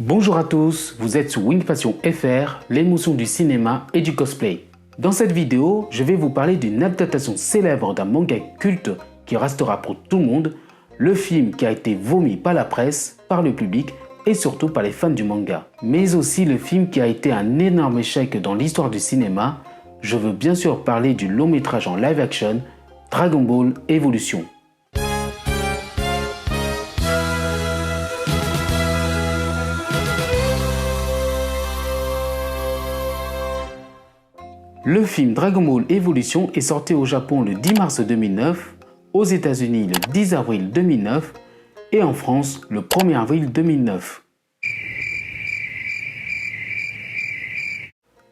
Bonjour à tous, vous êtes sur Wing Passion FR, l'émotion du cinéma et du cosplay. Dans cette vidéo, je vais vous parler d'une adaptation célèbre d'un manga culte qui restera pour tout le monde, le film qui a été vomi par la presse, par le public et surtout par les fans du manga. Mais aussi le film qui a été un énorme échec dans l'histoire du cinéma. Je veux bien sûr parler du long métrage en live action, Dragon Ball Evolution. Le film Dragon Ball Evolution est sorti au Japon le 10 mars 2009, aux États-Unis le 10 avril 2009 et en France le 1er avril 2009.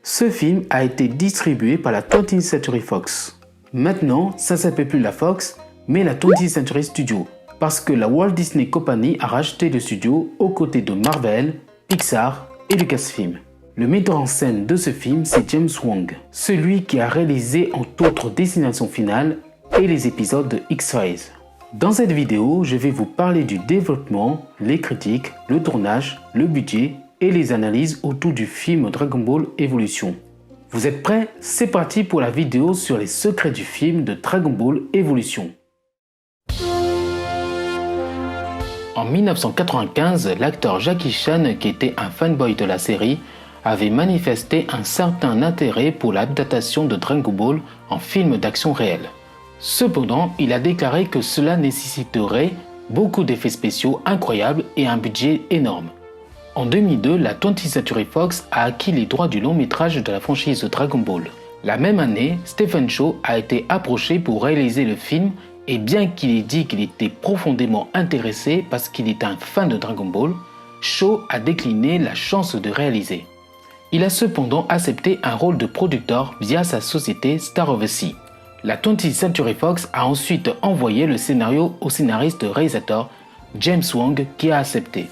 Ce film a été distribué par la 20th Century Fox. Maintenant, ça ne s'appelle plus la Fox, mais la 20th Century Studio, parce que la Walt Disney Company a racheté le studio aux côtés de Marvel, Pixar et Lucasfilm. Le metteur en scène de ce film, c'est James Wong, celui qui a réalisé entre autres Destination Finale et les épisodes de X-Files. Dans cette vidéo, je vais vous parler du développement, les critiques, le tournage, le budget et les analyses autour du film Dragon Ball Evolution. Vous êtes prêts? C'est parti pour la vidéo sur les secrets du film de Dragon Ball Evolution. En 1995, l'acteur Jackie Chan, qui était un fanboy de la série, avait manifesté un certain intérêt pour l'adaptation de Dragon Ball en film d'action réelle. Cependant, il a déclaré que cela nécessiterait beaucoup d'effets spéciaux incroyables et un budget énorme. En 2002, la 20th Century Fox a acquis les droits du long métrage de la franchise Dragon Ball. La même année, Stephen Chow a été approché pour réaliser le film et bien qu'il ait dit qu'il était profondément intéressé parce qu'il est un fan de Dragon Ball, Chow a décliné la chance de réaliser. Il a cependant accepté un rôle de producteur via sa société Star of the Sea. La 20th Century Fox a ensuite envoyé le scénario au scénariste-réalisateur James Wong qui a accepté.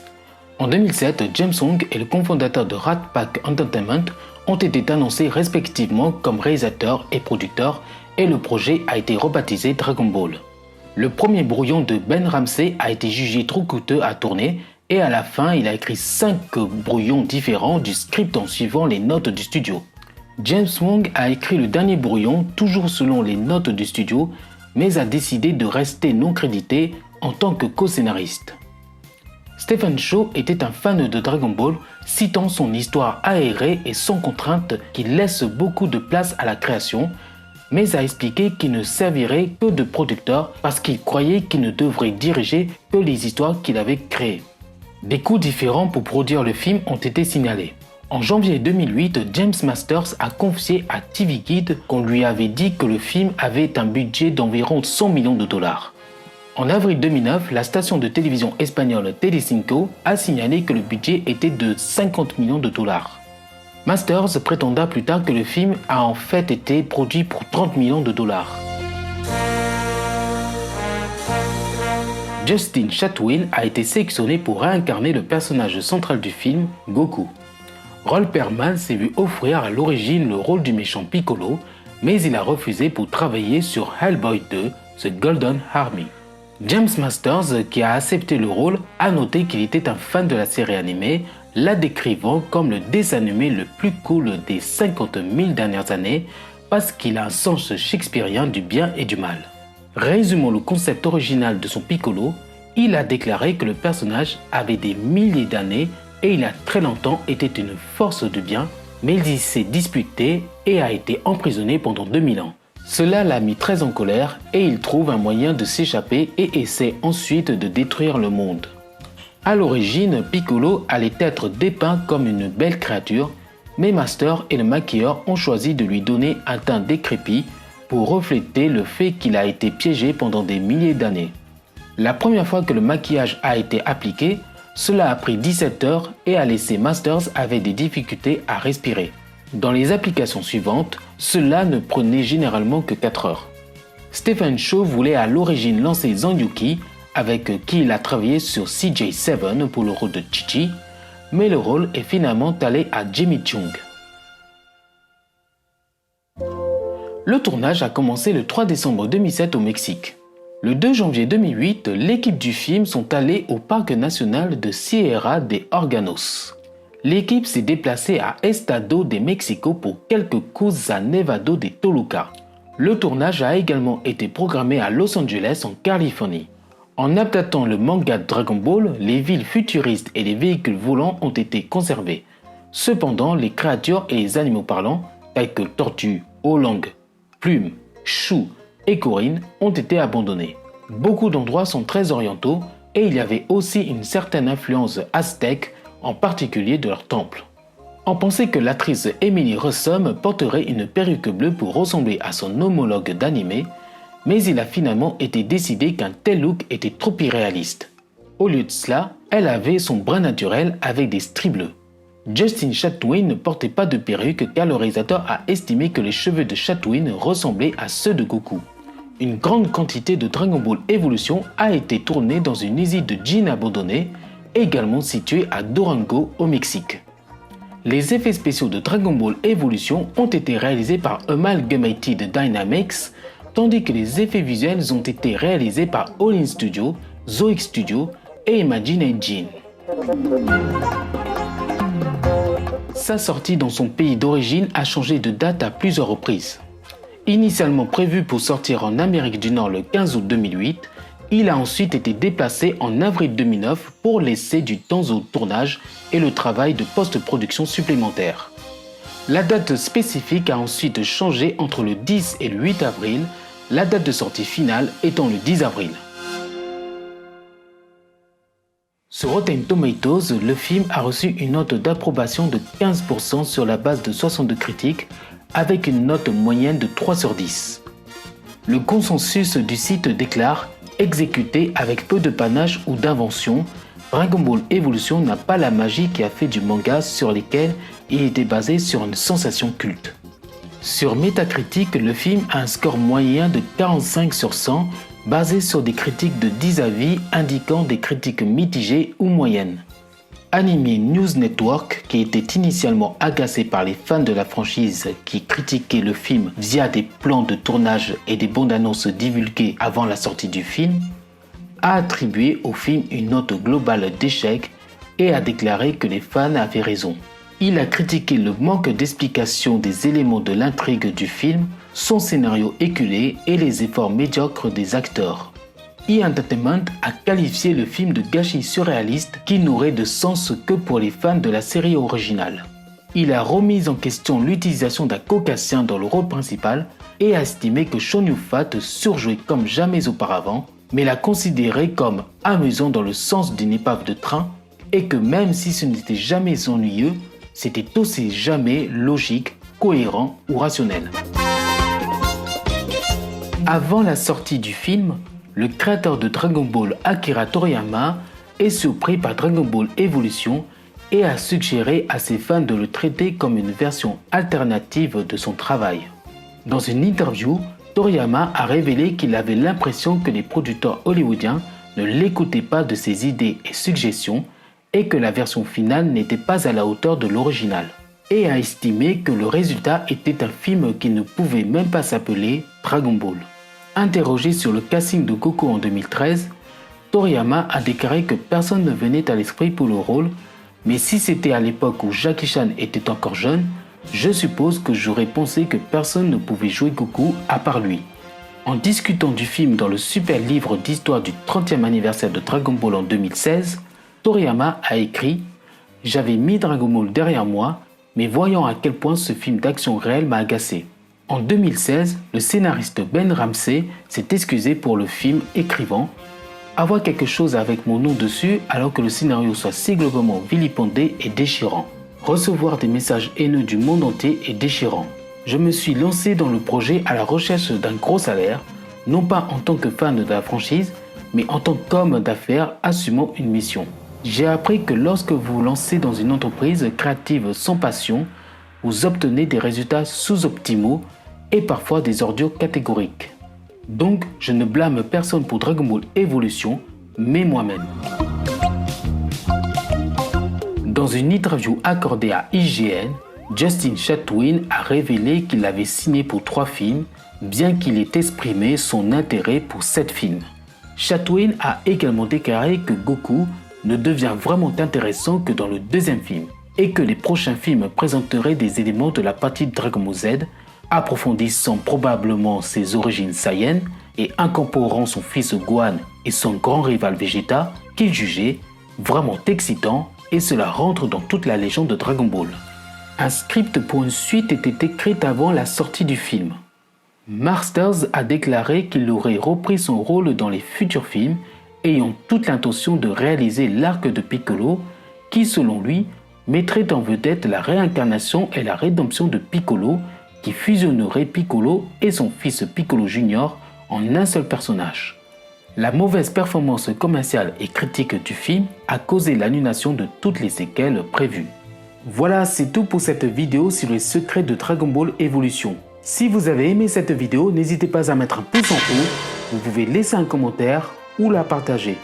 En 2007, James Wong et le cofondateur de Rat Pack Entertainment ont été annoncés respectivement comme réalisateurs et producteurs et le projet a été rebaptisé Dragon Ball. Le premier brouillon de Ben Ramsey a été jugé trop coûteux à tourner et à la fin, il a écrit 5 brouillons différents du script en suivant les notes du studio. James Wong a écrit le dernier brouillon toujours selon les notes du studio, mais a décidé de rester non crédité en tant que co-scénariste. Stephen Chow était un fan de Dragon Ball, citant son histoire aérée et sans contrainte qui laisse beaucoup de place à la création, mais a expliqué qu'il ne servirait que de producteur parce qu'il croyait qu'il ne devrait diriger que les histoires qu'il avait créées. Des coûts différents pour produire le film ont été signalés. En janvier 2008, James Masters a confié à TV Guide qu'on lui avait dit que le film avait un budget d'environ 100 millions de dollars. En avril 2009, la station de télévision espagnole Telecinco a signalé que le budget était de 50 millions de dollars. Masters prétenda plus tard que le film a en fait été produit pour 30 millions de dollars. Justin Chatwin a été sélectionné pour réincarner le personnage central du film, Goku. Roll Perlman s'est vu offrir à l'origine le rôle du méchant Piccolo, mais il a refusé pour travailler sur Hellboy 2, The Golden Army. James Masters, qui a accepté le rôle, a noté qu'il était un fan de la série animée, la décrivant comme le dessin animé le plus cool des 50 000 dernières années parce qu'il a un sens shakespearien du bien et du mal. Résumant le concept original de son Piccolo, il a déclaré que le personnage avait des milliers d'années et il a très longtemps été une force de bien, mais il s'est disputé et a été emprisonné pendant 2000 ans. Cela l'a mis très en colère et il trouve un moyen de s'échapper et essaie ensuite de détruire le monde. À l'origine, Piccolo allait être dépeint comme une belle créature, mais Master et le maquilleur ont choisi de lui donner un teint décrépit pour refléter le fait qu'il a été piégé pendant des milliers d'années. La première fois que le maquillage a été appliqué, cela a pris 17 heures et a laissé Masters avec des difficultés à respirer. Dans les applications suivantes, cela ne prenait généralement que 4 heures. Stephen Chow voulait à l'origine lancer Zhang Yuqi, avec qui il a travaillé sur CJ7 pour le rôle de Chi-Chi, mais le rôle est finalement allé à Jamie Chung. Le tournage a commencé le 3 décembre 2007 au Mexique. Le 2 janvier 2008, l'équipe du film sont allés au parc national de Sierra de Órganos. L'équipe s'est déplacée à Estado de Mexico pour quelques courses à Nevado de Toluca. Le tournage a également été programmé à Los Angeles en Californie. En adaptant le manga Dragon Ball, les villes futuristes et les véhicules volants ont été conservés. Cependant, les créatures et les animaux parlants, tels que Tortue, Oolong, Plume, Chou et Corinne, ont été abandonnés. Beaucoup d'endroits sont très orientaux et il y avait aussi une certaine influence aztèque, en particulier de leur temple. On pensait que l'actrice Emily Rossum porterait une perruque bleue pour ressembler à son homologue d'anime, mais il a finalement été décidé qu'un tel look était trop irréaliste. Au lieu de cela, elle avait son brin naturel avec des stries bleues. Justin Chatwin ne portait pas de perruque car le réalisateur a estimé que les cheveux de Chatwin ressemblaient à ceux de Goku. Une grande quantité de Dragon Ball Evolution a été tournée dans une usine de jeans abandonnée, également située à Durango au Mexique. Les effets spéciaux de Dragon Ball Evolution ont été réalisés par Amalgamated Dynamics, tandis que les effets visuels ont été réalisés par All-In Studio, Zoic Studio et Imagine Engine. Sa sortie dans son pays d'origine a changé de date à plusieurs reprises. Initialement prévu pour sortir en Amérique du Nord le 15 août 2008, il a ensuite été déplacé en avril 2009 pour laisser du temps au tournage et le travail de post-production supplémentaire. La date spécifique a ensuite changé entre le 10 et le 8 avril, la date de sortie finale étant le 10 avril. Sur Rotten Tomatoes, le film a reçu une note d'approbation de 15% sur la base de 62 critiques, avec une note moyenne de 3 sur 10. Le consensus du site déclare « Exécuté avec peu de panache ou d'invention, Dragon Ball Evolution n'a pas la magie qui a fait du manga sur lesquels il était basé sur une sensation culte ». Sur Metacritic, le film a un score moyen de 45 sur 100, basé sur des critiques de 10 avis indiquant des critiques mitigées ou moyennes. Anime News Network, qui était initialement agacé par les fans de la franchise qui critiquaient le film via des plans de tournage et des bandes annonces divulguées avant la sortie du film, a attribué au film une note globale d'échec et a déclaré que les fans avaient raison. Il a critiqué le manque d'explication des éléments de l'intrigue du film, son scénario éculé et les efforts médiocres des acteurs. E-Entertainment a qualifié le film de gâchis surréaliste qui n'aurait de sens que pour les fans de la série originale. Il a remis en question l'utilisation d'un caucasien dans le rôle principal et a estimé que Chow Yun-fat surjouait comme jamais auparavant, mais l'a considéré comme amusant dans le sens d'une épave de train et que même si ce n'était jamais ennuyeux, c'était aussi jamais logique, cohérent ou rationnel. Avant la sortie du film, le créateur de Dragon Ball Akira Toriyama est surpris par Dragon Ball Evolution et a suggéré à ses fans de le traiter comme une version alternative de son travail. Dans une interview, Toriyama a révélé qu'il avait l'impression que les producteurs hollywoodiens ne l'écoutaient pas de ses idées et suggestions et que la version finale n'était pas à la hauteur de l'original, et a estimé que le résultat était un film qui ne pouvait même pas s'appeler Dragon Ball. Interrogé sur le casting de Goku en 2013, Toriyama a déclaré que personne ne venait à l'esprit pour le rôle, mais si c'était à l'époque où Jackie Chan était encore jeune, je suppose que j'aurais pensé que personne ne pouvait jouer Goku à part lui. En discutant du film dans le super livre d'histoire du 30e anniversaire de Dragon Ball en 2016, Toriyama a écrit « J'avais mis Dragon Ball derrière moi, mais voyant à quel point ce film d'action réel m'a agacé. » En 2016, le scénariste Ben Ramsey s'est excusé pour le film, écrivant « Avoir quelque chose avec mon nom dessus alors que le scénario soit si globalement vilipendé est déchirant. Recevoir des messages haineux du monde entier est déchirant. Je me suis lancé dans le projet à la recherche d'un gros salaire, non pas en tant que fan de la franchise, mais en tant qu'homme d'affaires assumant une mission. J'ai appris que lorsque vous vous lancez dans une entreprise créative sans passion, vous obtenez des résultats sous-optimaux et parfois des ordures catégoriques. Donc, je ne blâme personne pour Dragon Ball Evolution, mais moi-même. » Dans une interview accordée à IGN, Justin Chatwin a révélé qu'il avait signé pour 3 films, bien qu'il ait exprimé son intérêt pour 7 films. Chatouine a également déclaré que Goku ne devient vraiment intéressant que dans le deuxième film et que les prochains films présenteraient des éléments de la partie de Dragon Ball Z, approfondissant probablement ses origines Saiyan et incorporant son fils Gohan et son grand rival Vegeta qu'il jugeait vraiment excitant, et cela rentre dans toute la légende de Dragon Ball. Un script pour une suite était écrit avant la sortie du film. Masters a déclaré qu'il aurait repris son rôle dans les futurs films, ayant toute l'intention de réaliser l'arc de Piccolo, qui selon lui mettrait en vedette la réincarnation et la rédemption de Piccolo, qui fusionnerait Piccolo et son fils Piccolo Junior en un seul personnage. La mauvaise performance commerciale et critique du film a causé l'annulation de toutes les séquelles prévues. Voilà, c'est tout pour cette vidéo sur les secrets de Dragon Ball Evolution. Si vous avez aimé cette vidéo, n'hésitez pas à mettre un pouce en haut, vous pouvez laisser un commentaire ou la partager.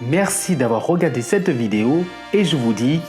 Merci d'avoir regardé cette vidéo et je vous dis